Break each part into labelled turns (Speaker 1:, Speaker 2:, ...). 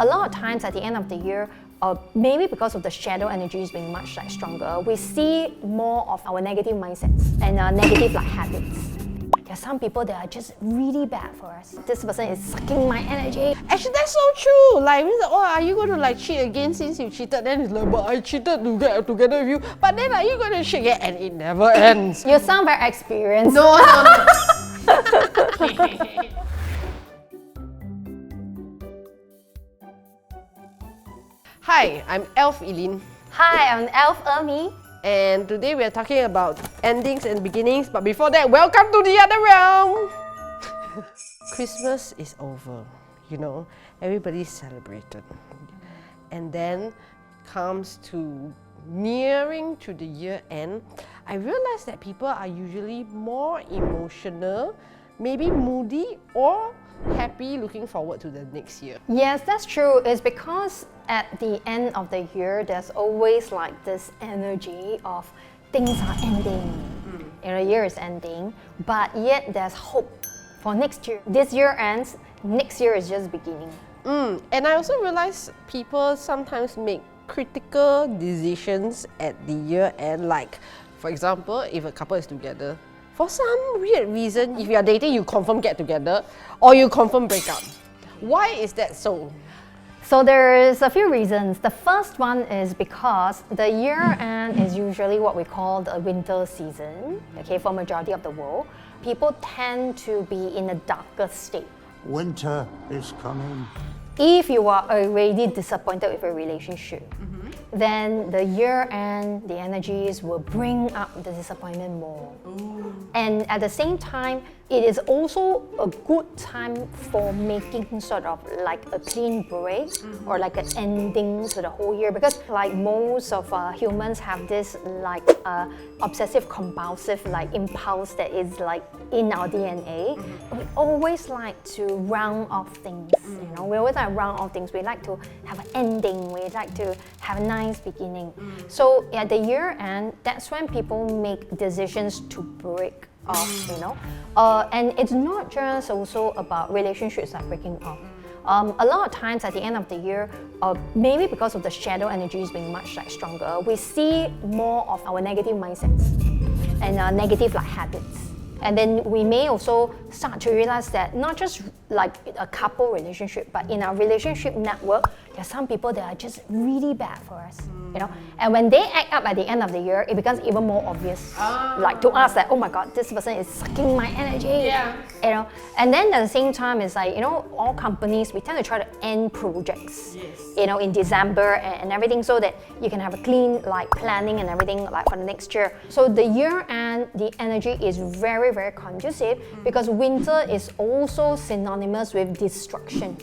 Speaker 1: A lot of times at the end of the year, maybe because of the shadow energies being much stronger, we see more of our negative mindsets and negative habits. There are some people that are just really bad for us. This person is sucking my energy.
Speaker 2: Actually, that's so true. Like, oh, are you going to cheat again since you cheated? Then it's like, but I cheated to get together with you. But then are you going to cheat again? And it never ends.
Speaker 1: You sound very experienced.
Speaker 2: No. Hi, I'm Elf Eileen.
Speaker 1: Hi, I'm Elf Ermi.
Speaker 2: And today we are talking about endings and beginnings. But before that, welcome to the other realm! Christmas is over, everybody's celebrated. And then comes to nearing to the year end, I realized that people are usually more emotional, maybe moody or happy looking forward to the next year.
Speaker 1: Yes, that's true. It's because at the end of the year, there's always this energy of things are ending. The year is ending, but yet there's hope for next year. This year ends, next year is just beginning.
Speaker 2: And I also realize people sometimes make critical decisions at the year end. Like, for example, if a couple is together, for some weird reason, if you are dating, you confirm get together or you confirm break up. Why is that so?
Speaker 1: So there's a few reasons. The first one is because the year end is usually what we call the winter season, for majority of the world. People tend to be in a darker state.
Speaker 3: Winter is coming.
Speaker 1: If you are already disappointed with a relationship, then the year end, the energies will bring up the disappointment more. And at the same time, it is also a good time for making sort of like a clean break or like an ending to the whole year, because like most of humans have this obsessive compulsive impulse that is in our DNA. We always like to round off things, we always like round off things. We like to have an ending, we like to have a nice beginning. So at the year end, that's when people make decisions to break off, and it's not just also about relationships breaking off. A lot of times at the end of the year, maybe because of the shadow energies being much stronger, we see more of our negative mindsets and negative habits. And then we may also start to realize that not just a couple relationship, but in our relationship network, there are some people that are just really bad for us, And when they act up at the end of the year, it becomes even more obvious, to us that, oh my God, this person is sucking my energy, And then at the same time, it's all companies, we tend to try to end projects, in December and everything, so that you can have a clean planning and everything for the next year. So the year end, the energy is very, very conducive because winter is also synonymous with destruction.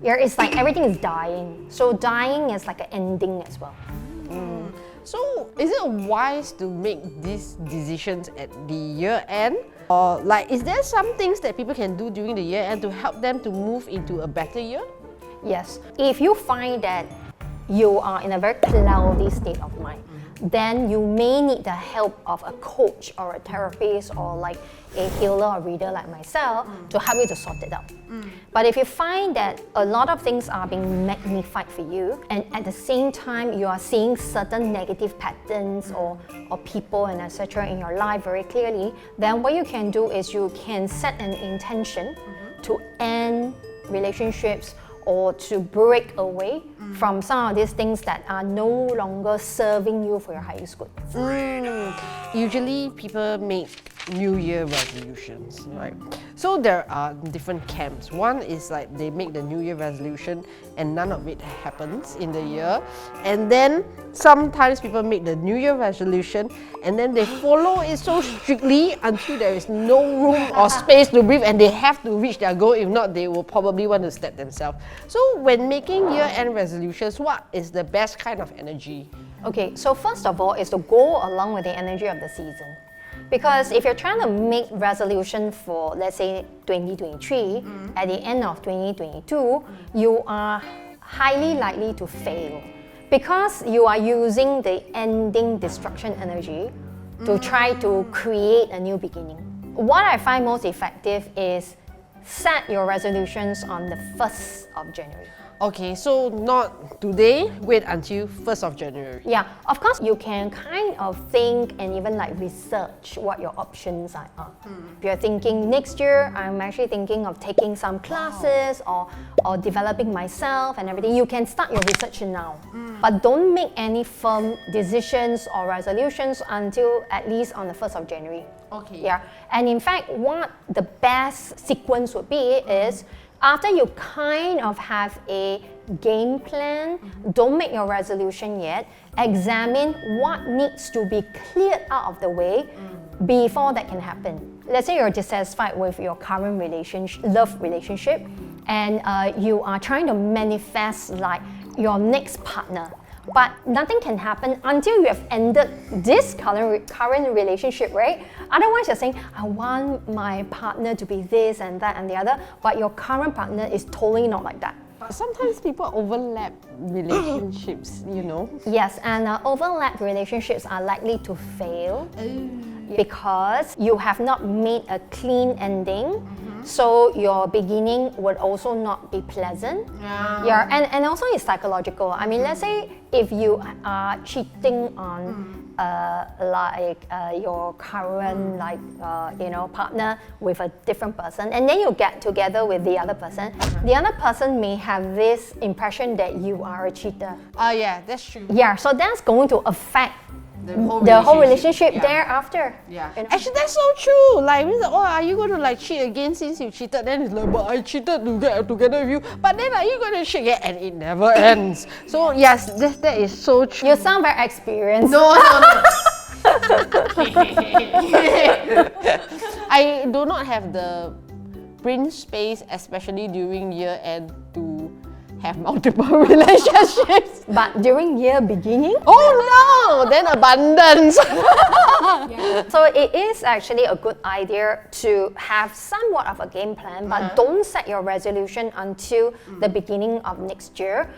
Speaker 1: Yeah, it's everything is dying. So dying is an ending as well.
Speaker 2: So is it wise to make these decisions at the year end? Or is there some things that people can do during the year end to help them to move into a better year?
Speaker 1: Yes. If you find that you are in a very cloudy state of mind, then you may need the help of a coach or a therapist or a healer or reader like myself to help you to sort it out. But if you find that a lot of things are being magnified for you, and at the same time you are seeing certain negative patterns or people and etc. in your life very clearly, then what you can do is you can set an intention to end relationships or to break away from some of these things that are no longer serving you for your highest good.
Speaker 2: Usually people make New Year resolutions, right? So there are different camps. One is they make the New Year resolution and none of it happens in the year. And then sometimes people make the New Year resolution and then they follow it so strictly until there is no room or space to breathe and they have to reach their goal. If not, they will probably want to step themselves. So when making year-end resolutions, what is the best kind of energy?
Speaker 1: Okay, so first of all is to go along with the energy of the season. Because if you're trying to make resolution for, let's say, 2023, at the end of 2022, you are highly likely to fail. Because you are using the ending destruction energy to try to create a new beginning. What I find most effective is set your resolutions on the 1st of January.
Speaker 2: Okay, so not today, wait until 1st of January.
Speaker 1: Yeah, of course, you can kind of think and even like research what your options are. If you're thinking next year, I'm actually thinking of taking some classes or developing myself and everything, you can start your research now. But don't make any firm decisions or resolutions until at least on the 1st of January.
Speaker 2: Okay.
Speaker 1: Yeah, and in fact, what the best sequence would be is after you kind of have a game plan, don't make your resolution yet. Examine what needs to be cleared out of the way before that can happen. Let's say you're dissatisfied with your current love relationship, and you are trying to manifest like your next partner. But nothing can happen until you have ended this current relationship, right? Otherwise, you're saying, I want my partner to be this and that and the other, but your current partner is totally not like that.
Speaker 2: But sometimes people overlap relationships, you know.
Speaker 1: Yes, and overlap relationships are likely to fail because you have not made a clean ending. So your beginning would also not be pleasant. Yeah, and also it's psychological. I mean, let's say if you are cheating on your current partner with a different person, and then you get together with the other person may have this impression that you are a cheater.
Speaker 2: Yeah, that's true.
Speaker 1: Yeah, so that's going to affect
Speaker 2: the
Speaker 1: whole relationship thereafter.
Speaker 2: Yeah.
Speaker 1: You know?
Speaker 2: Actually, that's so true. Like, are you going to like cheat again since you cheated? Then it's like, but I cheated to get together with you. But then are you going to cheat again? And it never ends. So yes, that is so true.
Speaker 1: You sound very experienced.
Speaker 2: No. I do not have the brain space, especially during year end, to have multiple relationships.
Speaker 1: But during year beginning?
Speaker 2: Oh no! Then abundance.
Speaker 1: So it is actually a good idea to have somewhat of a game plan, but don't set your resolution until the beginning of next year.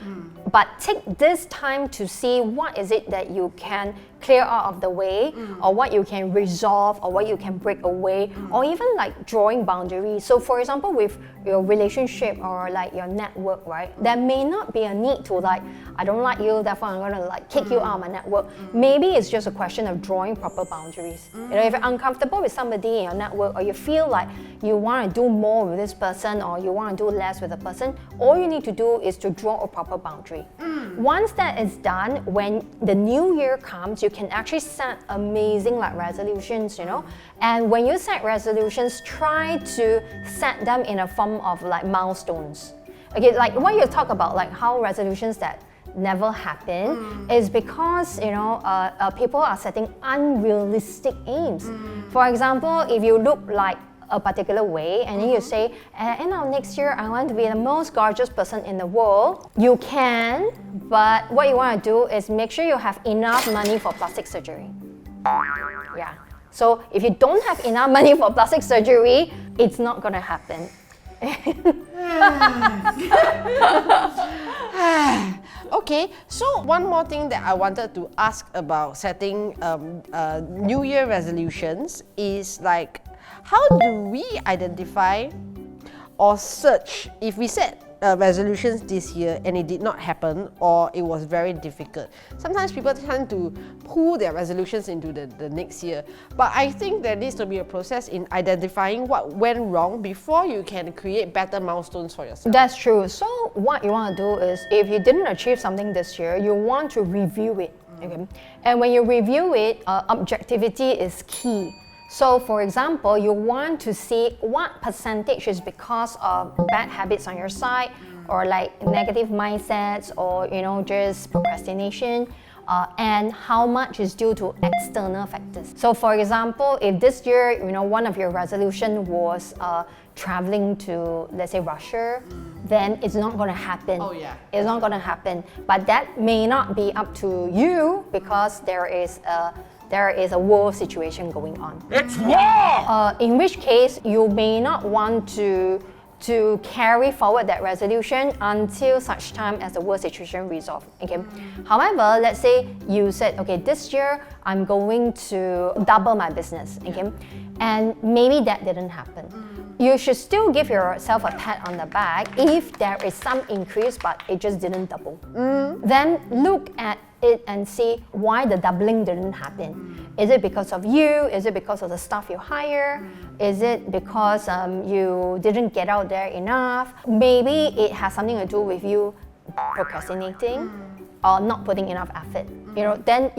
Speaker 1: But take this time to see what is it that you can clear out of the way, or what you can resolve, or what you can break away, or even like drawing boundaries. So for example, with your relationship or like your network, right? There may not be a need to like, I don't like you, therefore I'm gonna like kick you out of my network. Maybe it's just a question of drawing proper boundaries. You know, if you're uncomfortable with somebody in your network, or you feel like you want to do more with this person, or you want to do less with a person, all you need to do is to draw a proper boundary. Once that is done, when the new year comes, you can actually set amazing like resolutions, you know. And when you set resolutions, try to set them in a form of like milestones. Okay, like when you talk about like how resolutions that never happen is because, you know, people are setting unrealistic aims. For example, if you look like a particular way and then you say, at the end of next year, I want to be the most gorgeous person in the world, you can, but what you want to do is make sure you have enough money for plastic surgery. Yeah. So if you don't have enough money for plastic surgery, it's not going to happen.
Speaker 2: Okay, so one more thing that I wanted to ask about setting New Year resolutions is like, how do we identify or search if we set resolutions this year and it did not happen, or it was very difficult? Sometimes people tend to pull their resolutions into the next year, but I think there needs to be a process in identifying what went wrong before you can create better milestones for yourself.
Speaker 1: That's true. So what you want to do is, if you didn't achieve something this year, you want to review it. Okay? And when you review it, objectivity is key. So for example, you want to see what percentage is because of bad habits on your side, or like negative mindsets, or you know, just procrastination, and how much is due to external factors. So for example, if this year, you know, one of your resolution was traveling to, let's say, Russia, then it's not going to happen.
Speaker 2: Oh yeah.
Speaker 1: It's not going to happen. But that may not be up to you, because there is a war situation going on.
Speaker 3: It's war!
Speaker 1: In which case, you may not want to carry forward that resolution until such time as the war situation resolves. Okay. However, let's say you said, okay, this year I'm going to double my business. Okay. And maybe that didn't happen. you should still give yourself a pat on the back if there is some increase but it just didn't double. Then look at it and see why the doubling didn't happen. Is it because of you? Is it because of the staff you hire? Is it because you didn't get out there enough? Maybe it has something to do with you procrastinating or not putting enough effort. Then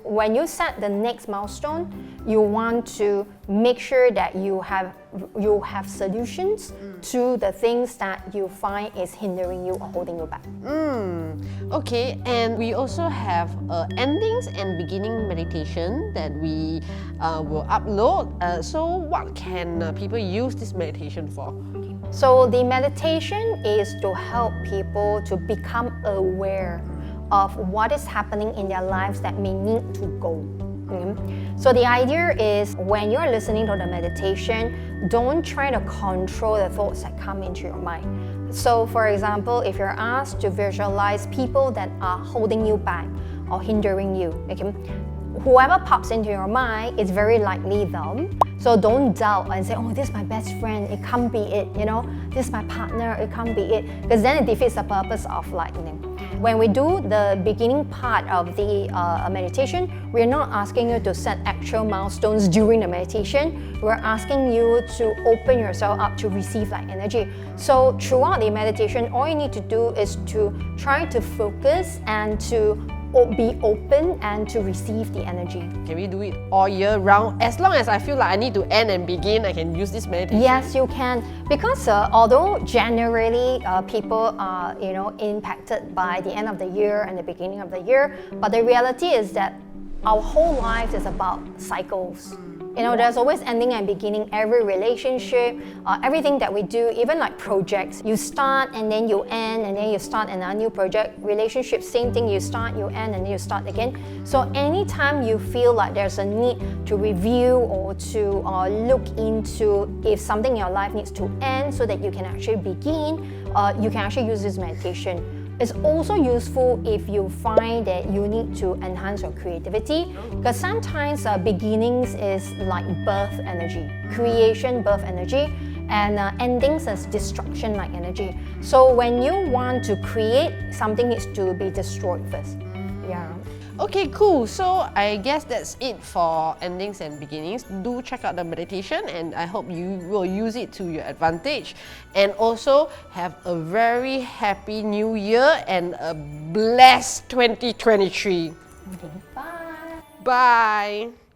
Speaker 1: when you set the next milestone, you want to make sure that you have solutions to the things that you find is hindering you or holding you back.
Speaker 2: Okay, and we also have endings and beginning meditation that we will upload. So what can people use this meditation for?
Speaker 1: So the meditation is to help people to become aware of what is happening in their lives that may need to go. So the idea is when you're listening to the meditation, don't try to control the thoughts that come into your mind. So for example, if you're asked to visualize people that are holding you back or hindering you, whoever pops into your mind is very likely them. So don't doubt and say, oh, this is my best friend, it can't be it, this is my partner, it can't be it. Because then it defeats the purpose of when we do the beginning part of the meditation, we're not asking you to set actual milestones during the meditation. We're asking you to open yourself up to receive that energy. So throughout the meditation, all you need to do is to try to focus and to be open and to receive the energy.
Speaker 2: Can we do it all year round? As long as I feel like I need to end and begin, I can use this meditation?
Speaker 1: Yes, you can. Because although generally people are impacted by the end of the year and the beginning of the year, but the reality is that our whole life is about cycles. There's always ending and beginning. Every relationship, everything that we do, even like projects, you start and then you end and then you start another new project. Relationships, same thing, you start, you end, and then you start again. So anytime you feel like there's a need to review or to look into if something in your life needs to end so that you can actually begin, you can actually use this meditation. It's also useful if you find that you need to enhance your creativity, because sometimes beginnings is like birth energy, creation, birth energy, and endings is destruction like energy. So when you want to create, something needs to be destroyed first. Yeah.
Speaker 2: Okay, cool. So I guess that's it for endings and beginnings. Do check out the meditation and I hope you will use it to your advantage. And also have a very happy new year and a blessed 2023.
Speaker 1: Okay, bye.
Speaker 2: Bye.